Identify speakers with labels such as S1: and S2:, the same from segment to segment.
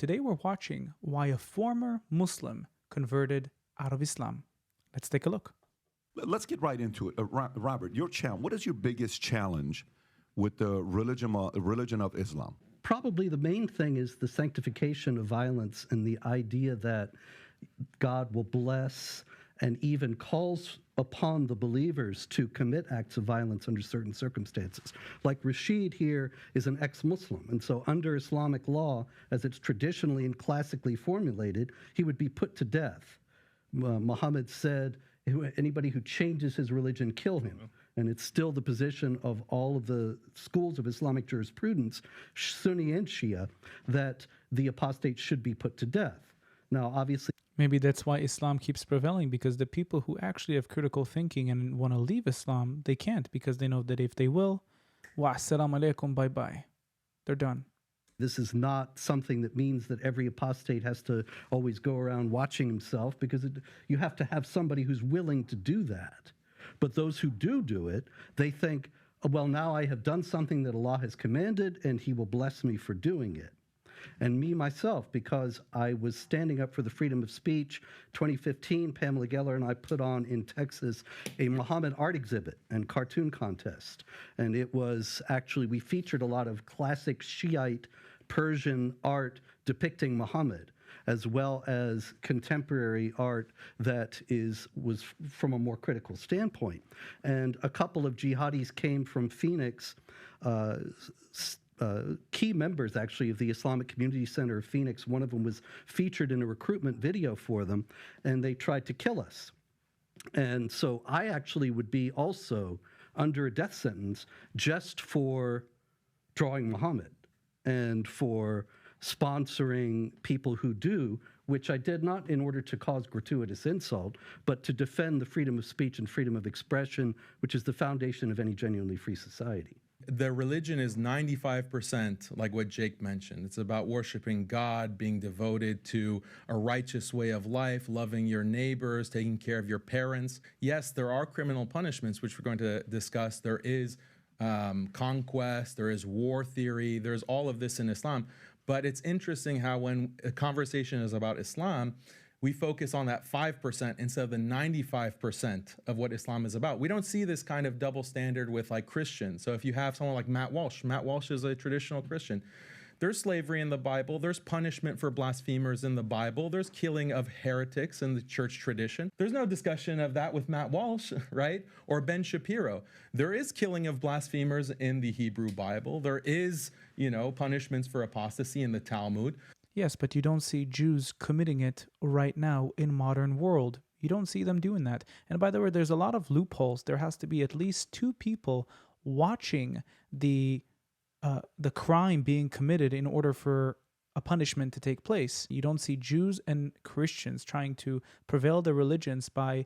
S1: Today we're watching why a former Muslim converted out of Islam. Let's take a look.
S2: Let's get right into it. Robert, what is your biggest challenge with the religion of Islam?
S3: Probably the main thing is the sanctification of violence and the idea that God will bless and even calls upon the believers to commit acts of violence under certain circumstances. Like Rashid here is an ex-Muslim, and so under Islamic law, as it's traditionally and classically formulated, he would be put to death. Muhammad said, anybody who changes his religion, kill him. And it's still the position of all of the schools of Islamic jurisprudence, Sunni and Shia, that the apostate should be put to death. Now, obviously,
S1: maybe that's why Islam keeps prevailing, because the people who actually have critical thinking and want to leave Islam, they can't, because they know that if they will, wa assalamu alaikum, bye-bye. They're done.
S3: This is not something that means that every apostate has to always go around watching himself, because you have to have somebody who's willing to do that. But those who do it, they think, well, now I have done something that Allah has commanded, and He will bless me for doing it. And me, myself, because I was standing up for the freedom of speech, 2015, Pamela Geller and I put on in Texas a Muhammad art exhibit and cartoon contest. And it was actually, we featured a lot of classic Shiite Persian art depicting Muhammad, as well as contemporary art that was from a more critical standpoint. And a couple of jihadis came from Phoenix, key members, actually, of the Islamic Community Center of Phoenix. One of them was featured in a recruitment video for them, and they tried to kill us. And so I actually would be also under a death sentence just for drawing Muhammad and for sponsoring people who do, which I did not in order to cause gratuitous insult, but to defend the freedom of speech and freedom of expression, which is the foundation of any genuinely free society.
S4: The religion is 95% like what Jake mentioned. It's about worshiping God, being devoted to a righteous way of life, loving your neighbors, taking care of your parents. Yes, there are criminal punishments, which we're going to discuss. There is conquest, there is war theory, there's all of this in Islam. But it's interesting how when a conversation is about Islam, we focus on that 5% instead of the 95% of what Islam is about. We don't see this kind of double standard with like Christians. So if you have someone like Matt Walsh is a traditional Christian. There's slavery in the Bible. There's punishment for blasphemers in the Bible. There's killing of heretics in the church tradition. There's no discussion of that with Matt Walsh, right? Or Ben Shapiro. There is killing of blasphemers in the Hebrew Bible. There is, punishments for apostasy in the Talmud.
S1: Yes, but you don't see Jews committing it right now in modern world. You don't see them doing that. And by the way, there's a lot of loopholes. There has to be at least two people watching the crime being committed in order for a punishment to take place. You don't see Jews and Christians trying to prevail their religions by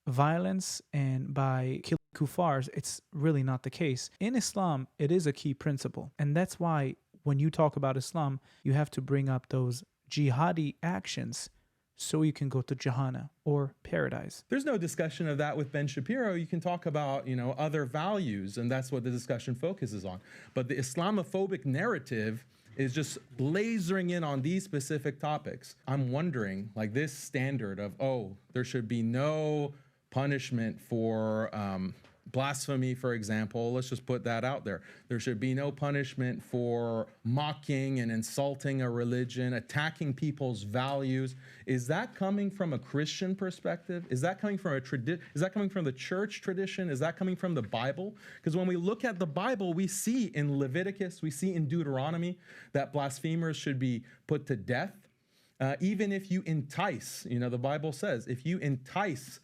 S1: violence and by killing kuffars. It's really not the case. In Islam, it is a key principle. And that's why when you talk about Islam, you have to bring up those jihadi actions so you can go to Jahannam or paradise.
S4: There's no discussion of that with Ben Shapiro. You can talk about, other values, and that's what the discussion focuses on. But the Islamophobic narrative is just lasering in on these specific topics. I'm wondering, like this standard of, there should be no punishment for blasphemy, for example. Let's just put that out there. There should be no punishment for mocking and insulting a religion, attacking people's values. Is that coming from a Christian perspective? Is that coming from is that coming from the church tradition? Is that coming from the Bible? Because when we look at the Bible, we see in Leviticus, we see in Deuteronomy that blasphemers should be put to death. Even if you entice, the Bible says, if you entice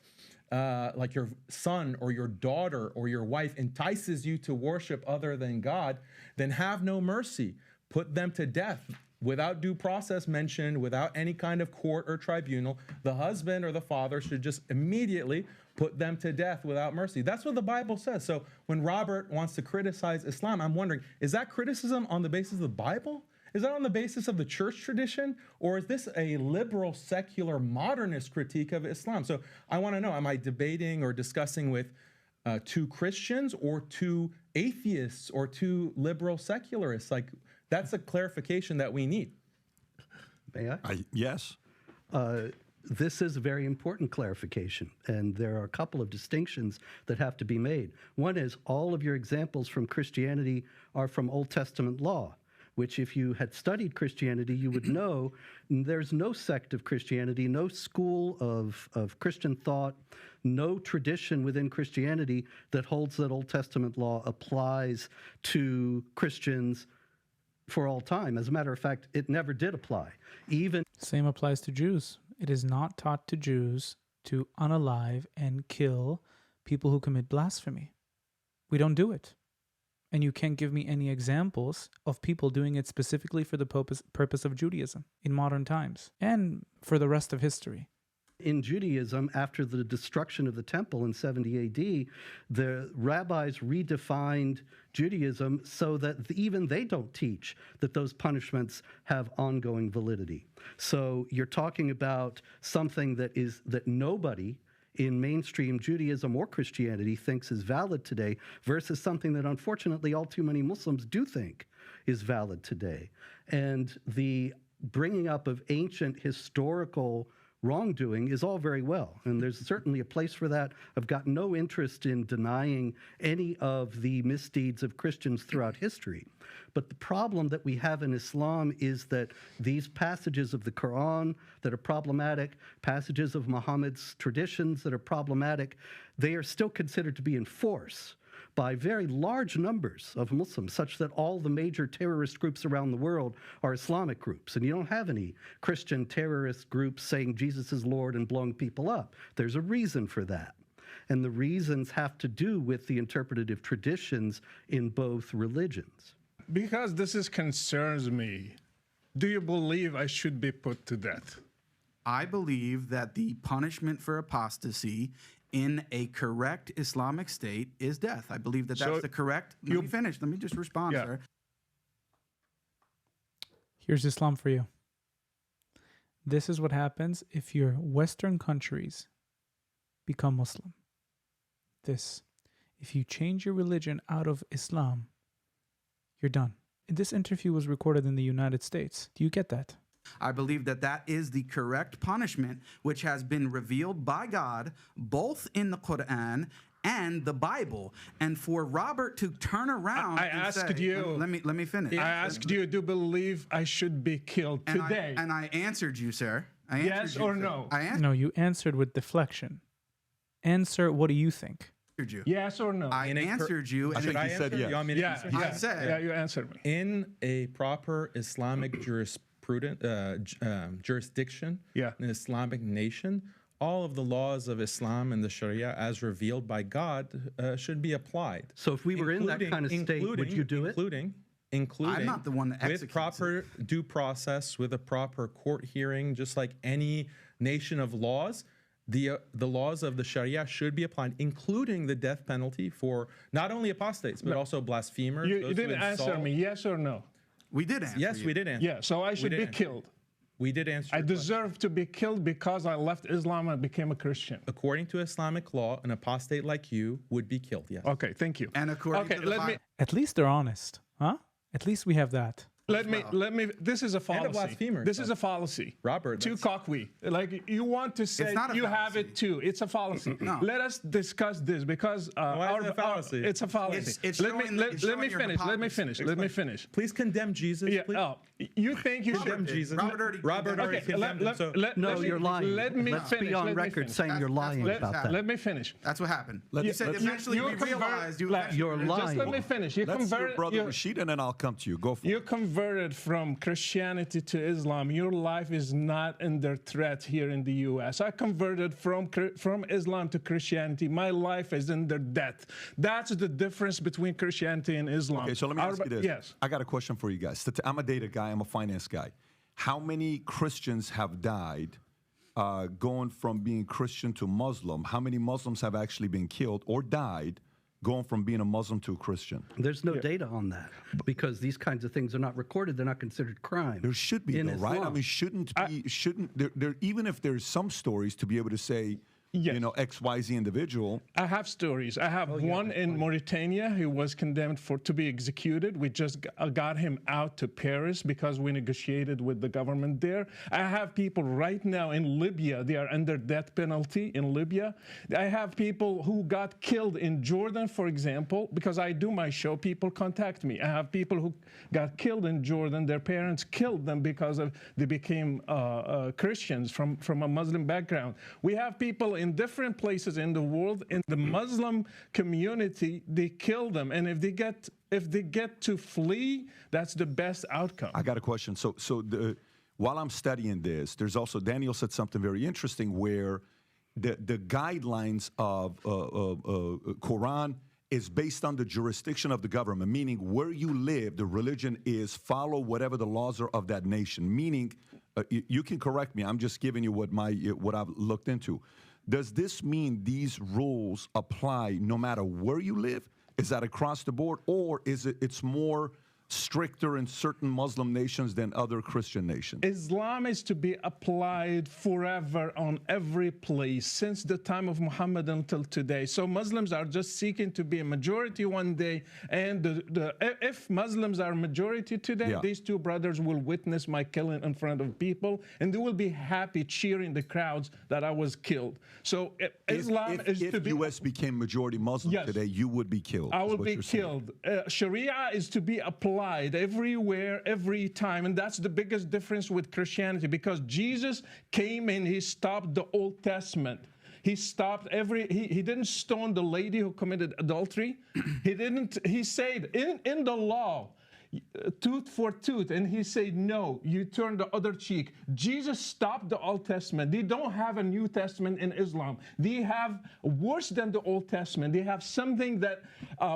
S4: like your son or your daughter or your wife entices you to worship other than God, then have no mercy. Put them to death without due process mentioned, without any kind of court or tribunal. The husband or the father should just immediately put them to death without mercy. That's what the Bible says. So when Robert wants to criticize Islam, I'm wondering, is that criticism on the basis of the Bible? Is that on the basis of the church tradition? Or is this a liberal, secular, modernist critique of Islam? So I want to know, am I debating or discussing with two Christians or two atheists or two liberal secularists? Like, that's a clarification that we need.
S3: May I?
S2: Yes.
S3: This is a very important clarification, and there are a couple of distinctions that have to be made. One is all of your examples from Christianity are from Old Testament law, which if you had studied Christianity, you would know there's no sect of Christianity, no school of Christian thought, no tradition within Christianity that holds that Old Testament law applies to Christians for all time. As a matter of fact, it never did apply.
S1: Same applies to Jews. It is not taught to Jews to unalive and kill people who commit blasphemy. We don't do it. And you can't give me any examples of people doing it specifically for the purpose of Judaism in modern times and for the rest of history.
S3: In Judaism, after the destruction of the temple in 70 AD, the rabbis redefined Judaism so that even they don't teach that those punishments have ongoing validity. So you're talking about something that nobody in mainstream Judaism or Christianity thinks is valid today versus something that unfortunately all too many Muslims do think is valid today. And the bringing up of ancient historical wrongdoing is all very well, and there's certainly a place for that. I've got no interest in denying any of the misdeeds of Christians throughout history. But the problem that we have in Islam is that these passages of the Quran that are problematic, passages of Muhammad's traditions that are problematic, they are still considered to be in force by very large numbers of Muslims, such that all the major terrorist groups around the world are Islamic groups. And you don't have any Christian terrorist groups saying Jesus is Lord and blowing people up. There's a reason for that. And the reasons have to do with the interpretative traditions in both religions.
S5: Because this concerns me, do you believe I should be put to death?
S6: I believe that the punishment for apostasy in a correct Islamic state is death. I believe that that's the correct. Let me finish. Let me just respond, sir.
S1: Here's Islam for you. This is what happens if your Western countries become Muslim. If you change your religion out of Islam, you're done. This interview was recorded in the United States. Do you get that?
S6: I believe that that is the correct punishment, which has been revealed by God, both in the Quran and the Bible. And for Robert to turn around
S5: I
S6: and
S5: asked
S6: say,
S5: you.
S6: Let me finish.
S5: I asked you, do you believe I should be killed today?
S6: And I answered you, sir.
S5: Yes or no?
S1: No, you answered with deflection. Answer, what do you think?
S6: You.
S5: Yes or no?
S6: I answered you.
S2: I think he said yes.
S4: You want me to answer?
S6: I said.
S5: Yeah, you answered me.
S4: In a proper Islamic jurisdiction, an Islamic nation, all of the laws of Islam and the Sharia, as revealed by God, should be applied.
S3: So if we were in that kind of state, would you do it?
S4: Including
S6: I'm not the one that executes
S4: with proper due process, with a proper court hearing, just like any nation of laws. The laws of the Sharia should be applied, including the death penalty for not only apostates, but also blasphemers.
S5: You didn't answer me, yes or no?
S6: We did answer.
S4: Yes,
S6: you.
S4: we did answer.
S5: Yeah, so I should be killed.
S4: We did answer.
S5: I deserve to be killed because I left Islam and became a Christian.
S4: According to Islamic law, an apostate like you would be killed, yes.
S5: Okay, thank you.
S6: And according to the Bible.
S1: At least they're honest, huh? At least we have that.
S5: Let me. This is a fallacy.
S4: blasphemer.
S5: This is a fallacy.
S4: Robert,
S5: too cocky. Like you want to say you have it too. It's a fallacy.
S6: No.
S5: Let us discuss this because
S4: why is it a fallacy?
S5: It's a fallacy.
S6: Let
S5: me finish.
S4: Please condemn Jesus.
S5: Yeah.
S4: Please.
S5: Oh, you think you
S4: Condemn
S5: should?
S4: Jesus.
S6: Robert
S4: already
S5: Okay,
S4: condemned him. So
S3: You're lying.
S5: Let me
S3: Let's
S5: finish.
S3: be on
S5: let me
S3: record
S5: finish.
S3: saying you're lying
S6: Let-
S3: about that.
S5: Let me finish.
S6: That's what happened.
S2: Let's-
S6: You said
S2: let's-
S6: eventually we realized you.
S3: You're
S5: Just
S3: lying.
S5: let me finish. You
S2: Let's hear
S5: converted.
S2: Brother Rashid, and then I'll come to you. Go for
S5: You
S2: it.
S5: converted from Christianity to Islam. Your life is not under threat here in the U.S. I converted from Islam to Christianity. My life is under death. That's the difference between Christianity and Islam.
S2: Okay, so let me ask you this.
S5: Yes.
S2: I got a question for you guys. I'm a data guy. I'm a finance guy. How many Christians have died going from being Christian to Muslim? How many Muslims have actually been killed or died going from being a Muslim to a Christian?
S3: There's no data on that because these kinds of things are not recorded. They're not considered crime.
S2: There should be,
S3: in
S2: though, right? I
S3: Islam.
S2: mean, shouldn't there, even if there's some stories to be able to say
S5: Yes.
S2: you know, XYZ individual.
S5: I have stories. I have one in Mauritania who was condemned to be executed. We just got him out to Paris because we negotiated with the government there. I have people right now in Libya. They are under death penalty in Libya. I have people who got killed in Jordan, for example, because I do my show. People contact me. I have people who got killed in Jordan. Their parents killed them because they became Christians from a Muslim background. We have people in different places in the world, in the Muslim community, they kill them, and if they get to flee, that's the best outcome.
S2: I got a question. While I'm studying this, there's also, Daniel said something very interesting where the guidelines of Quran is based on the jurisdiction of the government, meaning where you live, the religion is follow whatever the laws are of that nation. Meaning, you can correct me. I'm just giving you what I've looked into. Does this mean these rules apply no matter where you live? Is that across the board, or is it's more stricter in certain Muslim nations than other Christian nations?
S5: Islam is to be applied forever on every place since the time of Muhammad until today. So Muslims are just seeking to be a majority one day, and if Muslims are majority today, these two brothers will witness my killing in front of people, and they will be happy cheering the crowds that I was killed. So Islam is to be...
S2: If U.S. became majority Muslim today, you would be killed.
S5: I would be killed. Sharia is to be applied everywhere, every time, and that's the biggest difference with Christianity, because Jesus came and he stopped the Old Testament. He stopped he didn't stone the lady who committed adultery. He said in the law, tooth for tooth, and he said, no, you turn the other cheek. Jesus stopped the Old Testament. They don't have a New Testament in Islam. They have worse than the Old Testament. They have something that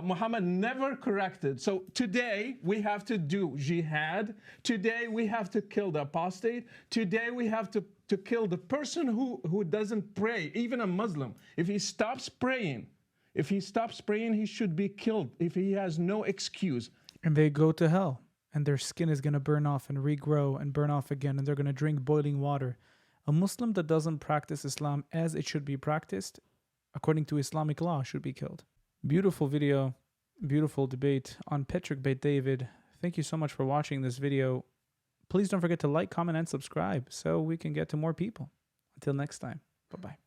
S5: Muhammad never corrected. So today we have to do jihad. Today we have to kill the apostate. Today we have to kill the person who doesn't pray, even a Muslim. If he stops praying, he should be killed if he has no excuse.
S1: And they go to hell, and their skin is going to burn off and regrow and burn off again, and they're going to drink boiling water. A Muslim that doesn't practice Islam as it should be practiced, according to Islamic law, should be killed. Beautiful video, beautiful debate on Patrick Bet David. Thank you so much for watching this video. Please don't forget to like, comment, and subscribe so we can get to more people. Until next time, bye-bye.